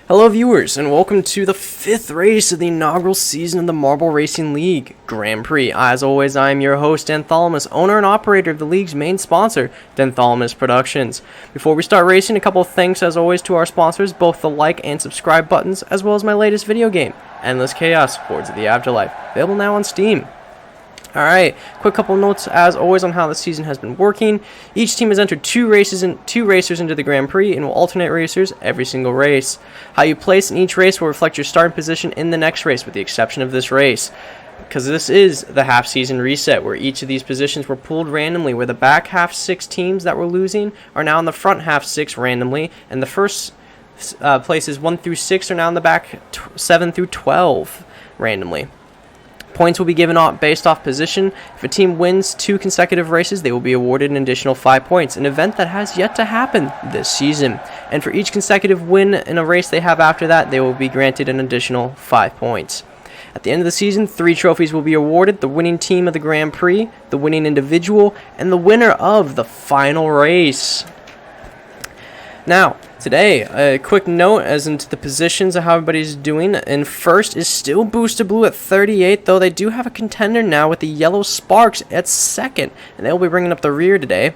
Hello viewers, and welcome to the 5th race of the inaugural season of the Marble Racing League Grand Prix. As always, I am your host, Dantholomus, owner and operator of the league's main sponsor, Dantholomus Productions. Before we start racing, a couple of thanks as always to our sponsors, both the like and subscribe buttons, as well as my latest video game, Endless Chaos, Hordes of the Afterlife, available now on Steam. Alright, quick couple notes as always on how the season has been working. Each team has entered two racers into the Grand Prix and will alternate racers every single race. How you place in each race will reflect your starting position in the next race, with the exception of this race, because this is the half-season reset where each of these positions were pulled randomly, where the back half 6 teams that were losing are now in the front half 6 randomly, and the first places 1 through 6 are now in the back 7 through 12 randomly. Points will be given out based off position. If a team wins 2 consecutive races, they will be awarded an additional 5 points, an event that has yet to happen this season. And for each consecutive win in a race they have after that, they will be granted an additional 5 points. At the end of the season, 3 trophies will be awarded: the winning team of the Grand Prix, the winning individual, and the winner of the final race. Now, today, a quick note as into the positions of how everybody's doing. In first is still Booster Blue at 38, though they do have a contender now with the Yellow Sparks at second, and they'll be bringing up the rear today.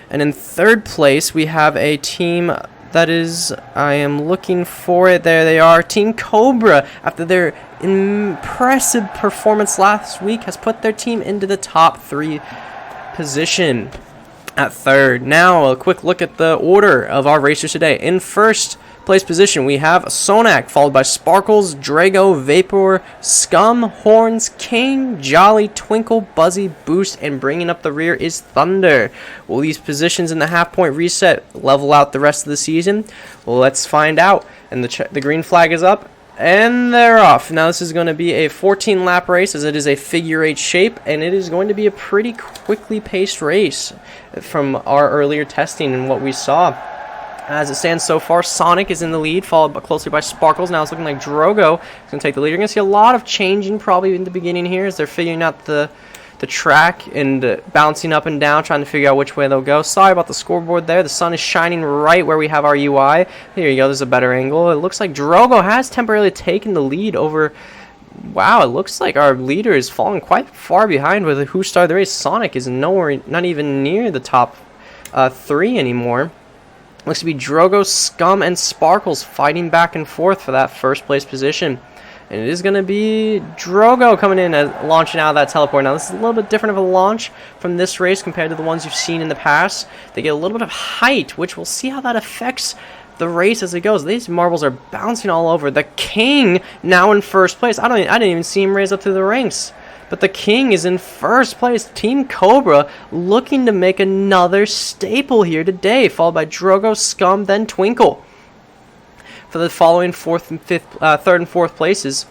And in third place, we have a team that is, I am looking for it, there they are, Team Cobra, after their impressive performance last week, has put their team into the top 3 position at third. Now, a quick look at the order of our racers today. In first place position, we have Sonak, followed by Sparkles, Drago, Vapor, Scum, Horns, King, Jolly, Twinkle, Buzzy, Boost, and bringing up the rear is Thunder. Will these positions in the half-point reset level out the rest of the season? Well, let's find out. And the green flag is up, and they're off. Now this is going to be a 14-lap race, as it is a figure 8 shape, and it is going to be a pretty quickly paced race from our earlier testing and what we saw. As it stands so far, Sonic is in the lead, followed closely by Sparkles. Now it's looking like Drogo is going to take the lead. You're going to see a lot of changing probably in the beginning here as they're figuring out the track and bouncing up and down, trying to figure out which way they'll go. Sorry about the scoreboard there. The sun is shining right where we have our UI. Here you go. There's a better angle. It looks like Drogo has temporarily taken the lead over... Wow, it looks like our leader is falling quite far behind with who started the race. Sonic is nowhere, not even near the top 3 anymore. Looks to be Drogo, Scum, and Sparkles fighting back and forth for that first place position. And it is going to be Drogo coming in and launching out of that teleport. Now, this is a little bit different of a launch from this race compared to the ones you've seen in the past. They get a little bit of height, which we'll see how that affects the race as it goes. These marbles are bouncing all over. The King now in first place. I didn't even see him raise up through the ranks. But the King is in first place. Team Cobra looking to make another staple here today, followed by Drogo, Scum, then Twinkle. For the following third and fourth places.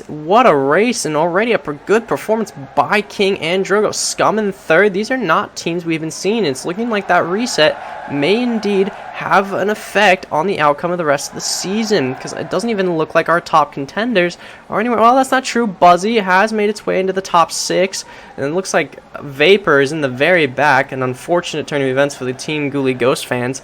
What a race, and already a good performance by King and Drogo. Scum in third. These are not teams we've been seeing. It's looking like that reset may indeed have an effect on the outcome of the rest of the season, because it doesn't even look like our top contenders are anywhere. Well, that's not true. Buzzy has made its way into the top 6, and it looks like Vapor is in the very back. An unfortunate turn of events for the Team Ghoulie Ghost fans,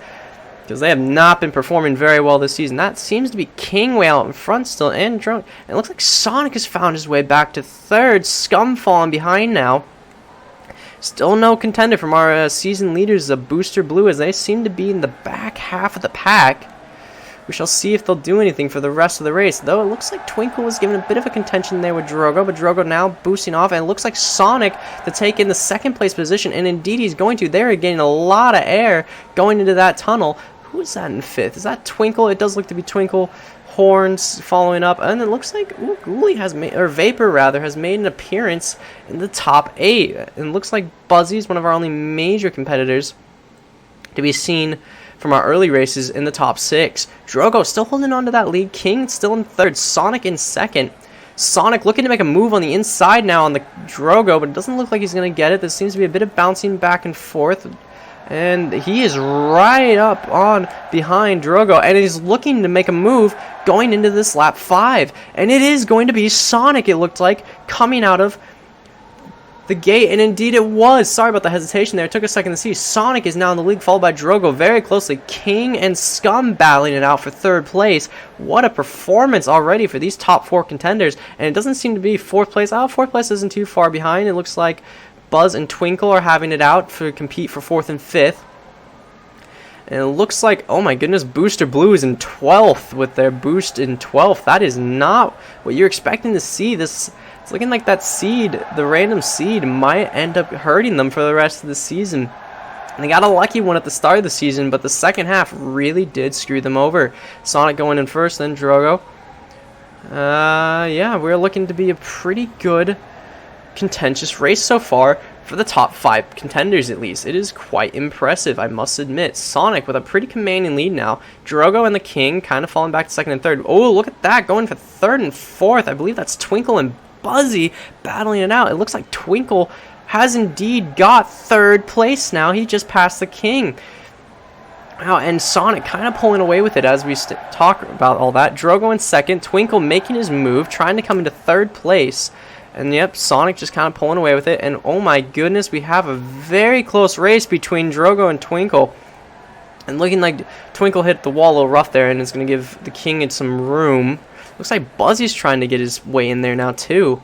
because they have not been performing very well this season. That seems to be King way out in front still, and Drunk. And it looks like Sonic has found his way back to third. Scum falling behind now. Still no contender from our season leaders of Booster Blue, as they seem to be in the back half of the pack. We shall see if they'll do anything for the rest of the race. Though it looks like Twinkle was given a bit of a contention there with Drogo, but Drogo now boosting off, and it looks like Sonic to take in the second place position, and indeed he's going to. They're getting a lot of air going into that tunnel. Who is that in 5th? Is that Twinkle? It does look to be Twinkle. Horns following up, and it looks like Ghoulie has made, or Vapor rather, has made an appearance in the top 8. And it looks like Buzzy's one of our only major competitors to be seen from our early races in the top 6. Drogo still holding on to that lead. King still in third. Sonic in second. Sonic looking to make a move on the inside now on the Drogo, but it doesn't look like he's going to get it. There seems to be a bit of bouncing back and forth. And he is right up on behind Drogo, and he's looking to make a move going into this lap 5. And it is going to be Sonic, it looked like, coming out of the gate, and indeed it was. Sorry about the hesitation there. It took a second to see. Sonic is now in the lead, followed by Drogo very closely. King and Scum battling it out for third place. What a performance already for these top 4 contenders, and it doesn't seem to be fourth place. Fourth place isn't too far behind. It looks like Buzz and Twinkle are having it out to compete for 4th and 5th. And it looks like, oh my goodness, Booster Blue is in 12th with their boost in 12th. That is not what you're expecting to see. It's looking like that seed, the random seed, might end up hurting them for the rest of the season. And they got a lucky one at the start of the season, but the second half really did screw them over. Sonic going in first, then Drogo. Yeah, we're looking to be a pretty good, contentious race so far. For the top 5 contenders, at least. It is quite impressive, I must admit. Sonic with a pretty commanding lead now. Drogo and the King kind of falling back to 2nd and 3rd. Oh, look at that, going for 3rd and 4th. I believe that's Twinkle and Buzzy battling it out. It looks like Twinkle has indeed got 3rd place now. He just passed the King. Wow, and Sonic kind of pulling away with it as we talk about all that. Drogo in 2nd, Twinkle making his move, trying to come into 3rd place. And yep, Sonic just kind of pulling away with it. And oh my goodness, we have a very close race between Drogo and Twinkle. And looking like Twinkle hit the wall a little rough there, and it's going to give the King some room. Looks like Buzzy's trying to get his way in there now too.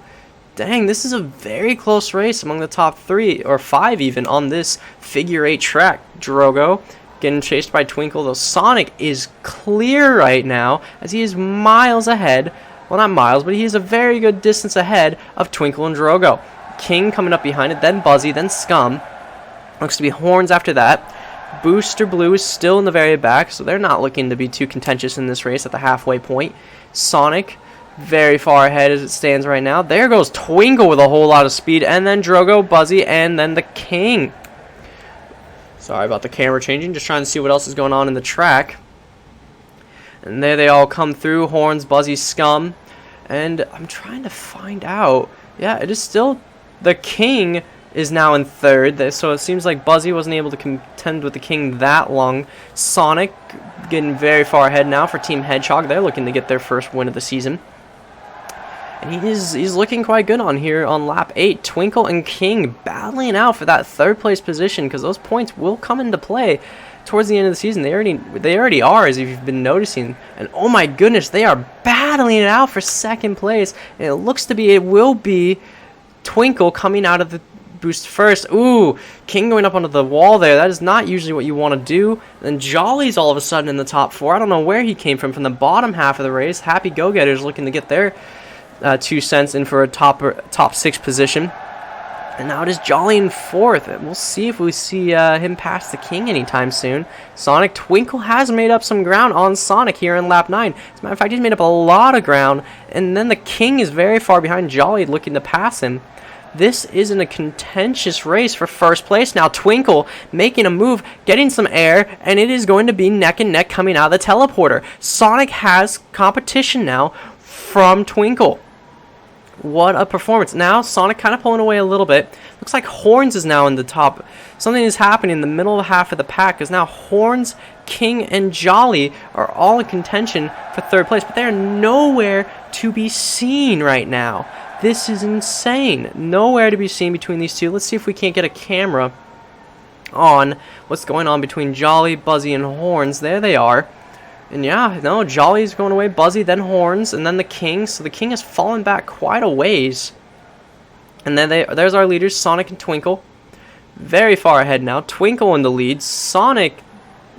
Dang, this is a very close race among the top 3 or 5 even on this figure 8 track. Drogo getting chased by Twinkle, though Sonic is clear right now as he is miles ahead. Well, not miles, but he is a very good distance ahead of Twinkle and Drogo. King coming up behind it, then Buzzy, then Scum. Looks to be Horns after that. Booster Blue is still in the very back, so they're not looking to be too contentious in this race at the halfway point. Sonic, very far ahead as it stands right now. There goes Twinkle with a whole lot of speed, and then Drogo, Buzzy, and then the King. Sorry about the camera changing, just trying to see what else is going on in the track. And there they all come through, Horns, Buzzy, Scum. And I'm trying to find out. Yeah, it is still the King is now in 3rd. So it seems like Buzzy wasn't able to contend with the King that long. Sonic getting very far ahead now for Team Hedgehog. They're looking to get their first win of the season. And he's looking quite good on here on lap 8. Twinkle and King battling out for that 3rd place position because those points will come into play towards the end of the season. They already are, as if you've been noticing. And oh my goodness, they are battling it out for 2nd place. And it will be Twinkle coming out of the boost first. Ooh, King going up onto the wall there. That is not usually what you want to do. And then Jolly's all of a sudden in the top 4. I don't know where he came from the bottom half of the race. Happy Go-Getters looking to get their 2 cents in for a top 6 position. And now it is Jolly in 4th. We'll see if we see him pass the King anytime soon. Sonic, Twinkle has made up some ground on Sonic here in lap 9. As a matter of fact, he's made up a lot of ground. And then the King is very far behind Jolly, looking to pass him. This isn't a contentious race for 1st place. Now Twinkle making a move, getting some air, and it is going to be neck and neck coming out of the teleporter. Sonic has competition now from Twinkle. What a performance. Now, Sonic kind of pulling away a little bit. Looks like Horns is now in the top. Something is happening in the middle half of the pack, because now Horns, King, and Jolly are all in contention for 3rd place, but they are nowhere to be seen right now. This is insane. Nowhere to be seen between these two. Let's see if we can't get a camera on what's going on between Jolly, Buzzy, and Horns. There they are. And yeah, no, Jolly's going away, Buzzy, then Horns, and then the King. So the King has fallen back quite a ways. And then there's our leaders, Sonic and Twinkle. Very far ahead now. Twinkle in the lead. Sonic,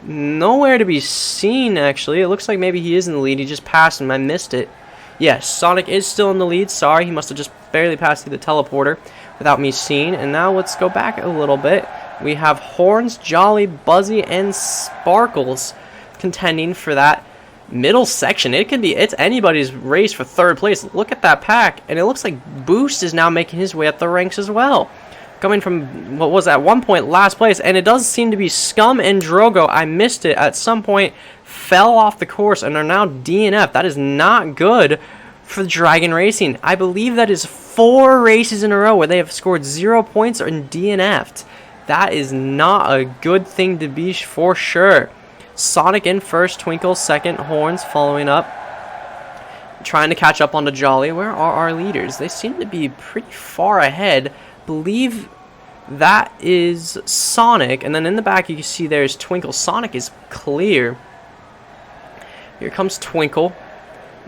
nowhere to be seen, actually. It looks like maybe he is in the lead. He just passed him. I missed it. Yes, Sonic is still in the lead. Sorry, he must have just barely passed through the teleporter without me seeing. And now let's go back a little bit. We have Horns, Jolly, Buzzy, and Sparkles contending for that middle section. It's anybody's race for 3rd place. Look at that pack, and it looks like Boost is now making his way up the ranks as well, coming from what was at one point last place. And it does seem to be Scum and Drogo. I missed it at some point, fell off the course, and are now DNF. That is not good for Dragon Racing. I believe that is 4 races in a row where they have scored 0 points or DNF'd. That is not a good thing to be for sure. Sonic in first, Twinkle second, Horns following up, trying to catch up onto Jolly. Where are our leaders? They seem to be pretty far ahead believe that is Sonic, and then in the back you can see there's Twinkle. Sonic is clear. Here comes Twinkle.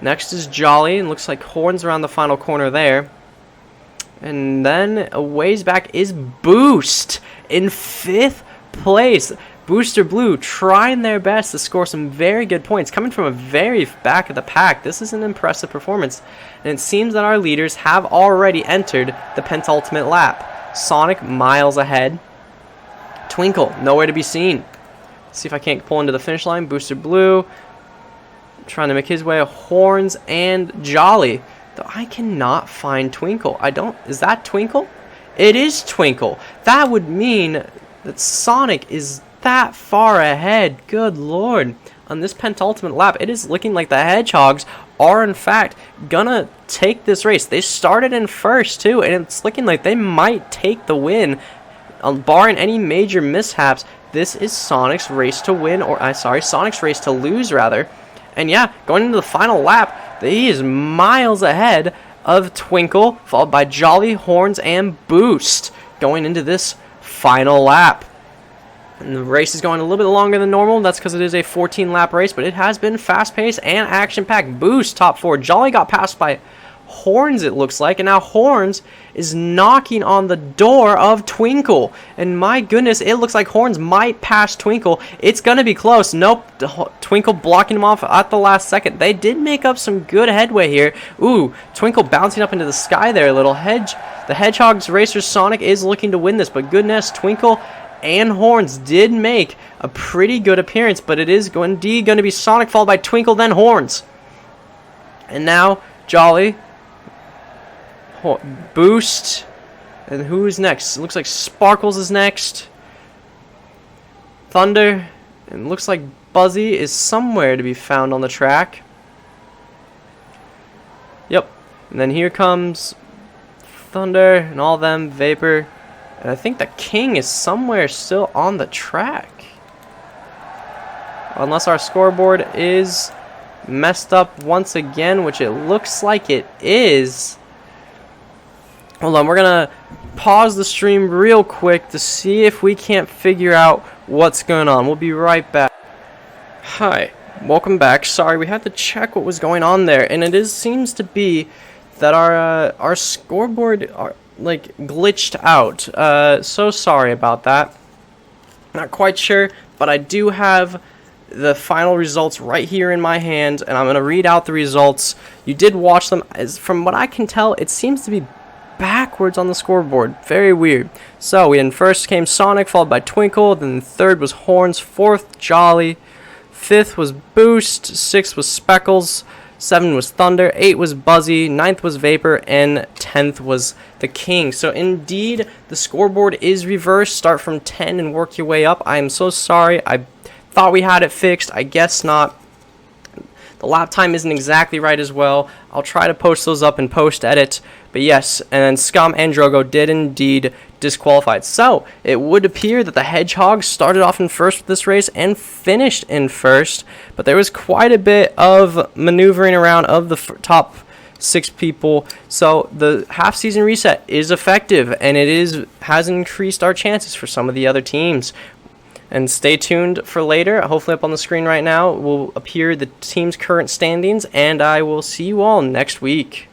Next is Jolly, and looks like Horns around the final corner there. And then a ways back is Boost in 5th place. Booster Blue trying their best to score some very good points. Coming from a very back of the pack, this is an impressive performance. And it seems that our leaders have already entered the penultimate lap. Sonic miles ahead. Twinkle nowhere to be seen. Let's see if I can't pull into the finish line. Booster Blue trying to make his way. Horns and Jolly. Though I cannot find Twinkle. Is that Twinkle? It is Twinkle. That would mean that Sonic is that far ahead. Good lord. On this penultimate lap, it is looking like the Hedgehogs are in fact gonna take this race. They started in first too, and it's looking like they might take the win. Barring any major mishaps, this is Sonic's race to win, Sonic's race to lose rather. And yeah, going into the final lap, he is miles ahead of Twinkle, followed by Jolly, Horns, and Boost going into this final lap. And the race is going a little bit longer than normal. That's because it is a 14-lap race, but it has been fast-paced and action-packed. Boost, top 4. Jolly got passed by Horns, it looks like, and now Horns is knocking on the door of Twinkle. And my goodness, it looks like Horns might pass Twinkle. It's going to be close. Nope, Twinkle blocking him off at the last second. They did make up some good headway here. Ooh, Twinkle bouncing up into the sky there a little. The Hedgehog's racer Sonic is looking to win this, but goodness, Twinkle and Horns did make a pretty good appearance, but it is indeed going to be Sonic followed by Twinkle, then Horns. And now Jolly, Boost, and who's next? It looks like Sparkles is next. Thunder, and it looks like Buzzy is somewhere to be found on the track. Yep, and then here comes Thunder and all them, Vapor. And I think the King is somewhere still on the track. Unless our scoreboard is messed up once again, which it looks like it is. Hold on, we're going to pause the stream real quick to see if we can't figure out what's going on. We'll be right back. Hi, welcome back. Sorry, we had to check what was going on there. And it seems to be that our scoreboard glitched out. So sorry about that. Not quite sure, but I do have the final results right here in my hand, and I'm going to read out the results. You did watch them. From what I can tell, it seems to be backwards on the scoreboard. Very weird. So in first came Sonic, followed by Twinkle, then third was Horns, fourth Jolly, fifth was Boost, sixth was Speckles, 7 was Thunder, 8 was Buzzy, 9th was Vapor, and 10th was the King. So indeed, the scoreboard is reversed. Start from 10 and work your way up. I am so sorry. I thought we had it fixed. I guess not. The lap time isn't exactly right as well. I'll try to post those up in post-edit. But yes, and then Scum and Drogo did indeed disqualified. So, it would appear that the Hedgehogs started off in first with this race and finished in first. But there was quite a bit of maneuvering around of the top 6 people. So, the half-season reset is effective, and it has increased our chances for some of the other teams. And stay tuned for later. Hopefully up on the screen right now will appear the team's current standings, and I will see you all next week.